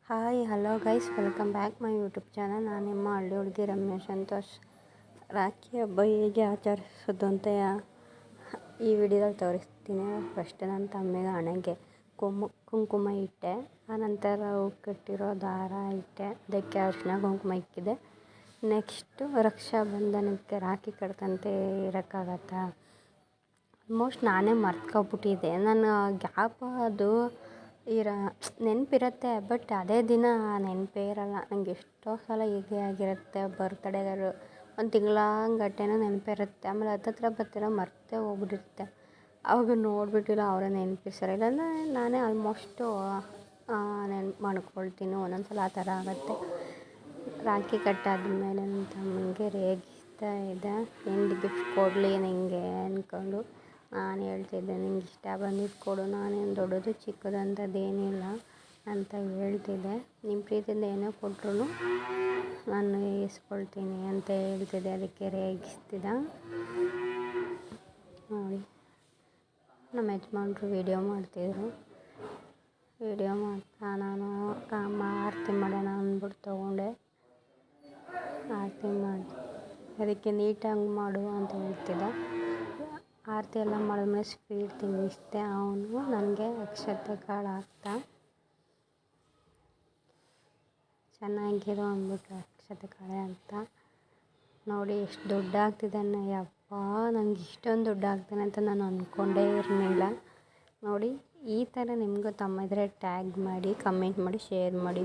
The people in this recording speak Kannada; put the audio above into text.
Hi hello guys, welcome back my YouTube channel. ನಾನು ನಿಮ್ಮ ಹಳ್ಳಿ ಹುಡುಗಿ ರಮ್ಯಾ ಸಂತೋಷ್. ರಾಖಿ ಹಬ್ಬ ಹೇಗೆ ಆಚರಿಸೋದು ಅಂತ ಈ ವಿಡಿಯೋದಲ್ಲಿ ತೋರಿಸ್ತೀನಿ. ಫಸ್ಟ್ ನನ್ನ ತಮ್ಮಿಗೆ ಹಣೆಗೆ ಕುಂಕುಮ ಇಟ್ಟೆ, ಆನಂತರ ಕಟ್ಟಿರೋ ದಾರ ಇಟ್ಟೆ, ಅದಕ್ಕೆ ಅರಿಶಿನ ಕುಂಕುಮ ಇಕ್ಕಿದೆ. ನೆಕ್ಸ್ಟು ರಕ್ಷಾಬಂಧನಕ್ಕೆ ರಾಖಿ ಕಟ್ತಂತೆ ಇರೋಕ್ಕಾಗತ್ತಾ? ಆಲ್ಮೋಸ್ಟ್ ನಾನೇ ಮರ್ತ್ಕೊಬಿಟ್ಟಿದ್ದೆ. ನಾನು ಗ್ಯಾಪ್ ಅದು ನೆನಪಿರುತ್ತೆ, ಬಟ್ ಅದೇ ದಿನ ನೆನಪೇ ಇರೋಲ್ಲ. ನಂಗೆ ಎಷ್ಟೋ ಸಲ ಹೀಗೆ ಆಗಿರುತ್ತೆ. ಬರ್ತ್ಡೇಗಳು ಒಂದು ತಿಂಗಳಾಂಗಟ್ಟೆನೂ ನೆನಪಿರುತ್ತೆ, ಆಮೇಲೆ ಹತ್ತತ್ರ ಬರ್ತಿರೋ ಮರ್ತೇ ಹೋಗ್ಬಿಟ್ಟಿರುತ್ತೆ. ಅವಾಗ ನೋಡಿಬಿಟ್ಟಿಲ್ಲ, ಅವರೇ ನೆನಪಿಸ್ತಾರೆ. ಇಲ್ಲಾಂದರೆ ನಾನೇ ಆಲ್ಮೋಸ್ಟು ನೆನ್ಪು ಮಾಡ್ಕೊಳ್ತೀನಿ. ಒಂದೊಂದು ಸಲ ಆ ಥರ ಆಗುತ್ತೆ. ರಾಖಿ ಕಟ್ಟಾದ್ಮೇಲೆ ನನ್ನ ತಮ್ಮನಿಗೆ ರೇಗಿಸ್ತಾ ಇದ್ದೆ, ಏನು ಗಿಫ್ಟ್ ಕೊಡಲಿ ನಿನಗೆ ಅಂದ್ಕೊಂಡು. ನಾನು ಹೇಳ್ತಿದ್ದೆ, ನಿಂಗೆ ಇಷ್ಟ ಬಂದಿದ್ದು ಕೊಡು, ನಾನೇನು ದೊಡ್ಡದು ಚಿಕ್ಕದು ಅಂಥದ್ದೇನಿಲ್ಲ ಅಂತ ಹೇಳ್ತಿದ್ದೆ. ನಿಮ್ಮ ಪ್ರೀತಿಯಿಂದ ಏನೇ ಕೊಟ್ಟರು ನಾನು ಇಸ್ಕೊಳ್ತೀನಿ ಅಂತ ಹೇಳ್ತಿದ್ದೆ. ಅದಕ್ಕೆ ರೇಗಿಸ್ತಿದ್ದ. ನೋಡಿ, ನಮ್ಮ ಯಜಮಾನ್ರು ವೀಡಿಯೋ ಮಾಡ್ತಿದ್ರು. ವೀಡಿಯೋ ಮಾಡ್ತಾ ನಾನು ಆರತಿ ಮಾಡೋಣ ಅಂದ್ಬಿಟ್ಟು ತೊಗೊಂಡೆ. ಆರತಿ ಮಾಡಿ ಅದಕ್ಕೆ ನೀಟಾಗಿ ಮಾಡು ಅಂತ ಹೇಳ್ತಿದ್ದ. ಆರತಿ ಎಲ್ಲ ಮಾಡಿದ್ಮೇಲೆ ಸ್ವೀಟ್ ತಿನ್ನಿಸ್ದೆ. ಅವನು ನನಗೆ ಅಕ್ಷತೆ ಕಾಳು ಹಾಕ್ತ, ಚೆನ್ನಾಗಿರೋ ಅಂದ್ಬಿಟ್ಟು ಅಕ್ಷತೆ ಕಾಳೆ ಅಂತ. ನೋಡಿ ಎಷ್ಟು ದುಡ್ಡು ಆಗ್ತಿದ್ದಾನೆ. ಯಪ್ಪ, ನನಗೆ ಇಷ್ಟೊಂದು ದುಡ್ಡು ಆಗ್ತಾನೆ ಅಂತ ನಾನು ಅಂದ್ಕೊಂಡೇ ಇರಲಿಲ್ಲ. ನೋಡಿ, ಈ ಥರ ನಿಮಗೂ ತಮ್ಮ ಇದ್ದರೆ ಟ್ಯಾಗ್ ಮಾಡಿ, ಕಮೆಂಟ್ ಮಾಡಿ, ಶೇರ್ ಮಾಡಿ.